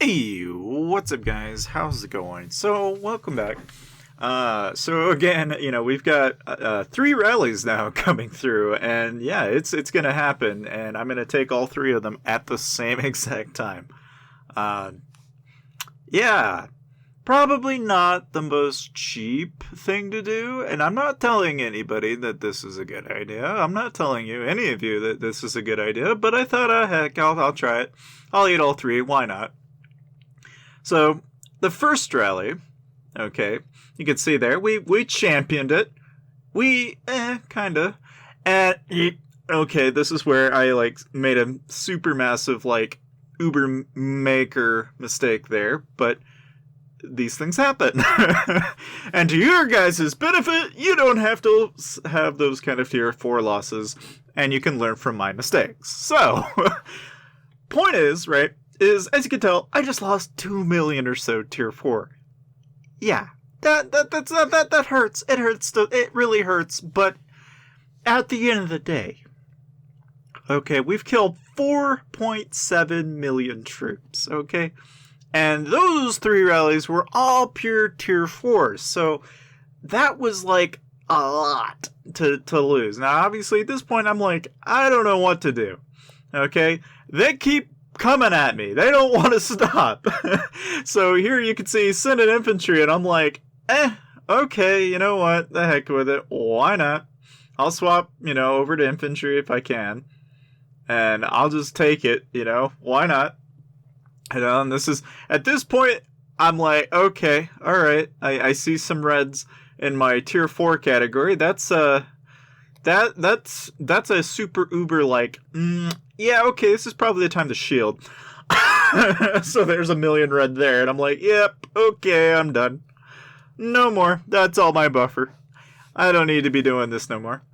Hey, what's up, guys? How's it going? So, welcome back. So again, we've got three rallies now coming through, and yeah, it's gonna happen, and I'm gonna take all three of them at the same exact time. Uh, yeah, probably not the most cheap thing to do, and I'm not telling anybody that this is a good idea. I'm not telling you, any of you, that this is a good idea, but I thought, heck, I'll try it. I'll eat all three. Why not? So the first rally, okay, you can see there we championed it. We kinda, and okay, this is where I made a super massive Uber maker mistake there, but these things happen. And to your guys' benefit, you don't have to have those kind of tier 4 losses, and you can learn from my mistakes. So, point is, right, is as you can tell, I just lost 2 million or so tier 4. Yeah, that hurts. It hurts. It really hurts. But at the end of the day, okay, we've killed 4.7 million troops. Okay, and those three rallies were all pure tier 4s. So that was like a lot to lose. Now, obviously, at this point, I'm like, I don't know what to do. Okay, they keep coming at me. They don't want to stop. So here you can see Senate infantry, and I'm like, okay, you know what? The heck with it. Why not? I'll swap, over to infantry if I can. And I'll just take it, why not? And this is, at this point, I'm like, okay, alright, I see some reds in my tier 4 category. That's a super uber yeah, okay, this is probably the time to shield. So there's a million red there, and I'm like, yep, okay, I'm done. No more. That's all my buffer. I don't need to be doing this no more.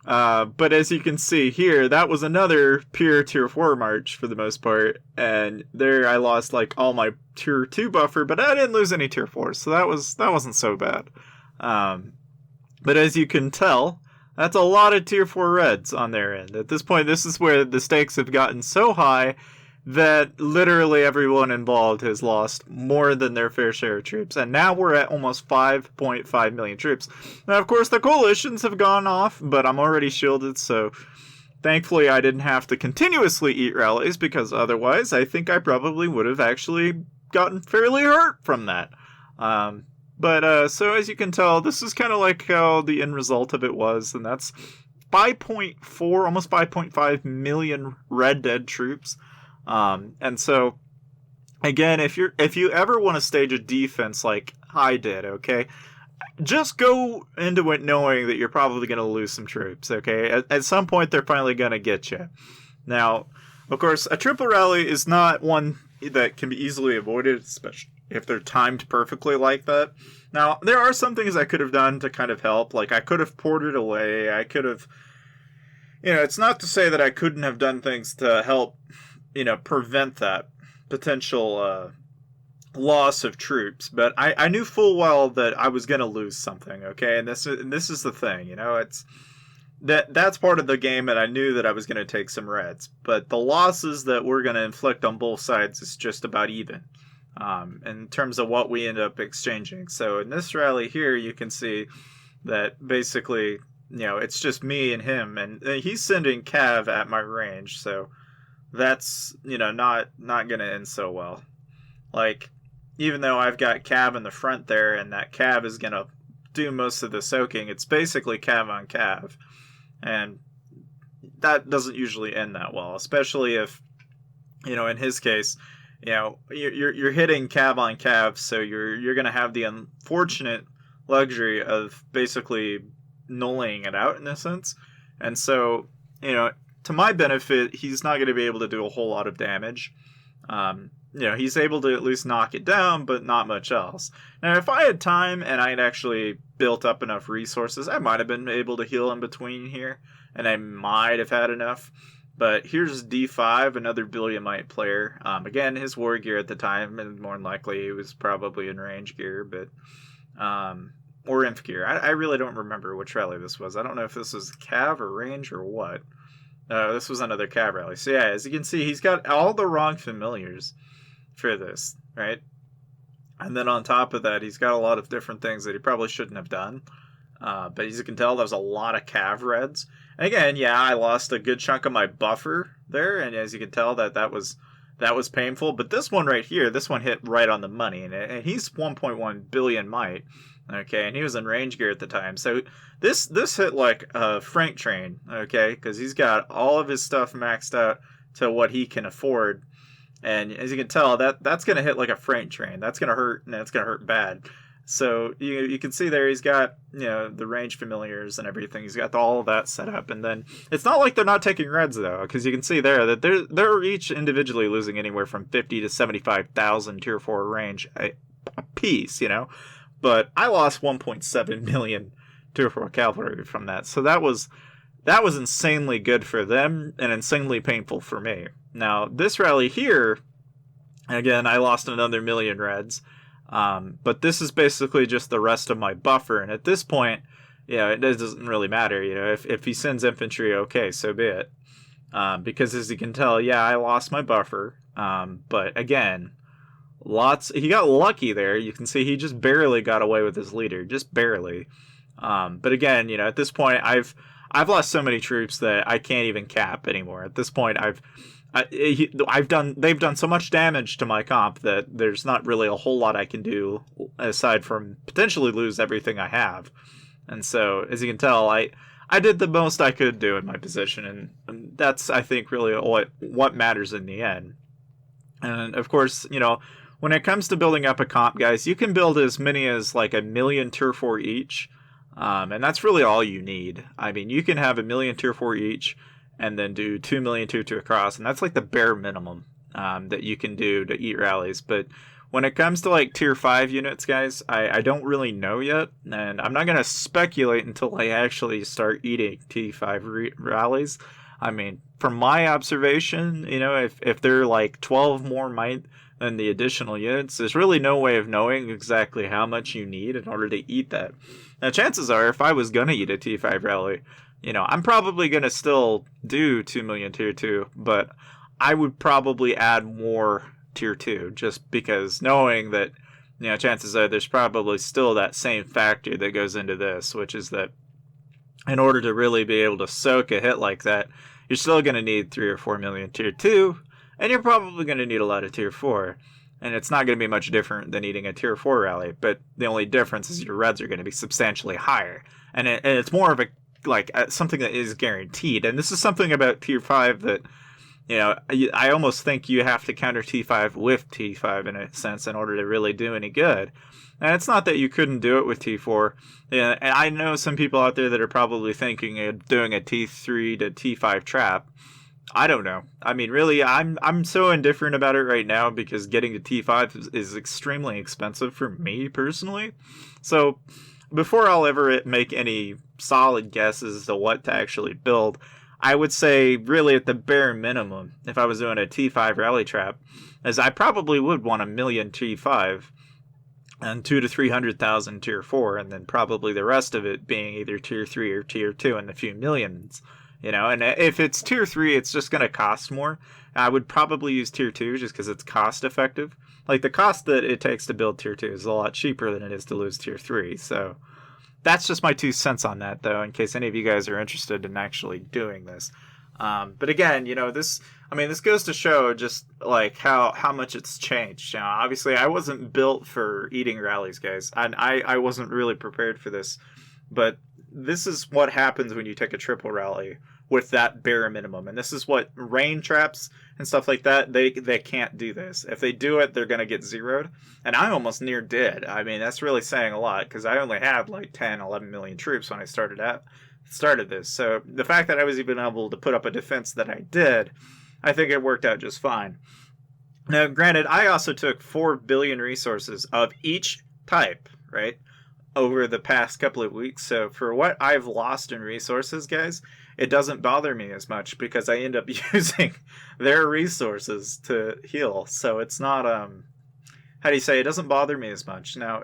But as you can see here, that was another pure tier 4 march for the most part, and there I lost all my tier 2 buffer, but I didn't lose any tier 4, so that wasn't so bad. But as you can tell, that's a lot of tier 4 reds on their end. At this point, this is where the stakes have gotten so high that literally everyone involved has lost more than their fair share of troops. And now we're at almost 5.5 million troops. Now, of course, the coalitions have gone off, but I'm already shielded, so thankfully I didn't have to continuously eat rallies, because otherwise I think I probably would have actually gotten fairly hurt from that. But so as you can tell, this is kind of like how the end result of it was, and that's 5.4, almost 5.5 million red dead troops. And so, again, if you ever want to stage a defense like I did, okay, just go into it knowing that you're probably going to lose some troops, okay? At some point, they're finally going to get you. Now, of course, a triple rally is not one that can be easily avoided, especially if they're timed perfectly like that. Now, there are some things I could have done to kind of help. Like, I could have ported away. I could have... it's not to say that I couldn't have done things to help, prevent that potential loss of troops. But I knew full well that I was going to lose something, okay? And this is the thing, it's... That's part of the game, and I knew that I was going to take some reds. But the losses that we're going to inflict on both sides is just about even. In terms of what we end up exchanging. So in this rally here, you can see that basically, it's just me and him, and he's sending Cav at my range, so that's, not going to end so well. Even though I've got Cav in the front there, and that Cav is going to do most of the soaking, it's basically Cav on Cav. And that doesn't usually end that well, especially if, in his case, you're hitting Cav on Cav, so you're going to have the unfortunate luxury of basically nulling it out in a sense. And so, to my benefit, he's not going to be able to do a whole lot of damage. He's able to at least knock it down, but not much else. Now, if I had time and I had actually built up enough resources, I might have been able to heal in between here, and I might have had enough. But here's D5, another Billiamite player. Again, his war gear at the time, and more than likely he was probably in range gear, but or inf gear. I really don't remember which rally this was. I don't know if this was Cav or range or what. This was another Cav rally. So yeah, as you can see, he's got all the wrong familiars. for this, right? And then on top of that, he's got a lot of different things that he probably shouldn't have done. But as you can tell, that was a lot of cav reds. And again, yeah, I lost a good chunk of my buffer there, and as you can tell, that was painful. But this one right here, this one hit right on the money, and he's 1.1 billion might. Okay, and he was in range gear at the time, so this hit like a freight train. Okay, because he's got all of his stuff maxed out to what he can afford. And as you can tell, that's going to hit like a freight train. That's going to hurt, and it's going to hurt bad. So you can see there he's got, the range familiars and everything. He's got all of that set up. And then it's not like they're not taking reds, though, because you can see there that they're each individually losing anywhere from 50 to 75,000 tier 4 range a piece, But I lost 1.7 million tier 4 cavalry from that. So that was insanely good for them and insanely painful for me. Now, this rally here, again, I lost another million reds. But this is basically just the rest of my buffer. And at this point, it doesn't really matter. If he sends infantry, okay, so be it. Because as you can tell, I lost my buffer. But again, he got lucky there. You can see he just barely got away with his leader, just barely. But again, at this point, I've lost so many troops that I can't even cap anymore. At this point, they've done so much damage to my comp that there's not really a whole lot I can do aside from potentially lose everything I have. And so, as you can tell, I did the most I could do in my position, and that's, I think, really what matters in the end. And of course, when it comes to building up a comp, guys, you can build as many as like 1 million tier 4 each. And that's really all you need. I mean, you can have 1 million tier 4 each and then do 2 million tier 2 across. And that's like the bare minimum that you can do to eat rallies. But when it comes to like tier 5 units, guys, I don't really know yet. And I'm not going to speculate until I actually start eating T5 rallies. I mean, from my observation, if they're like 12 more might than the additional units, there's really no way of knowing exactly how much you need in order to eat that. Now, chances are, if I was going to eat a T5 rally, I'm probably going to still do 2 million tier 2, but I would probably add more tier 2 just because knowing that, chances are there's probably still that same factor that goes into this, which is that in order to really be able to soak a hit like that, you're still going to need 3 or 4 million tier 2, and you're probably going to need a lot of tier 4. And it's not going to be much different than eating a tier 4 rally, but the only difference is your reds are going to be substantially higher. And it's more of something that is guaranteed. And this is something about tier 5 that, I almost think you have to counter T5 with T5 in a sense in order to really do any good. And it's not that you couldn't do it with T4. And I know some people out there that are probably thinking of doing a T3 to T5 trap. I don't know. I mean, really, I'm so indifferent about it right now because getting to T5 is extremely expensive for me personally. So before I'll ever make any solid guesses as to what to actually build, I would say really at the bare minimum, if I was doing a T5 rally trap, is I probably would want 1 million T5 and 200,000 to 300,000 tier 4, and then probably the rest of it being either tier 3 or tier 2 and a few millions. And if it's tier 3, it's just going to cost more. I would probably use tier 2 just because it's cost effective. Like, the cost that it takes to build tier 2 is a lot cheaper than it is to lose tier 3. So that's just my 2 cents on that, though, in case any of you guys are interested in actually doing this. But again, this goes to show just like how much it's changed. Obviously, I wasn't built for eating rallies, guys. And I wasn't really prepared for this. But this is what happens when you take a triple rally with that bare minimum. And this is what rain traps and stuff like that, they can't do this. If they do it, they're going to get zeroed. And I almost near did. I mean, that's really saying a lot because I only had like 10, 11 million troops when I started this. So the fact that I was even able to put up a defense that I did, I think it worked out just fine. Now, granted, I also took 4 billion resources of each type, right, over the past couple of weeks. So for what I've lost in resources, guys, it doesn't bother me as much because I end up using their resources to heal. So it's not, it doesn't bother me as much. Now,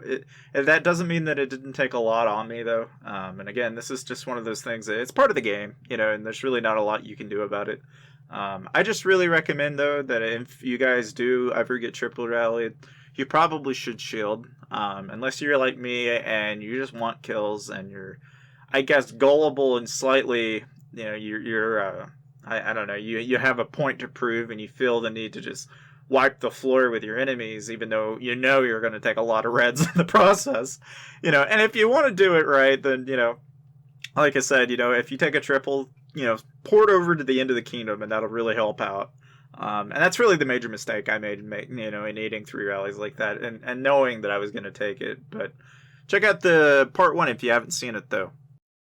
that doesn't mean that it didn't take a lot on me, though. And again, this is just one of those things that it's part of the game, and there's really not a lot you can do about it. I just really recommend, though, that if you guys do ever get triple rallied, you probably should shield. Unless you're like me and you just want kills and you're, I guess, gullible and slightly, I don't know, you have a point to prove and you feel the need to just wipe the floor with your enemies, even though you know you're going to take a lot of reds in the process. And if you want to do it right, then, like I said, if you take a triple, port over to the end of the kingdom, and that'll really help out. And that's really the major mistake I made in eating 3 rallies like that, and knowing that I was going to take it. But check out the part 1 if you haven't seen it, though.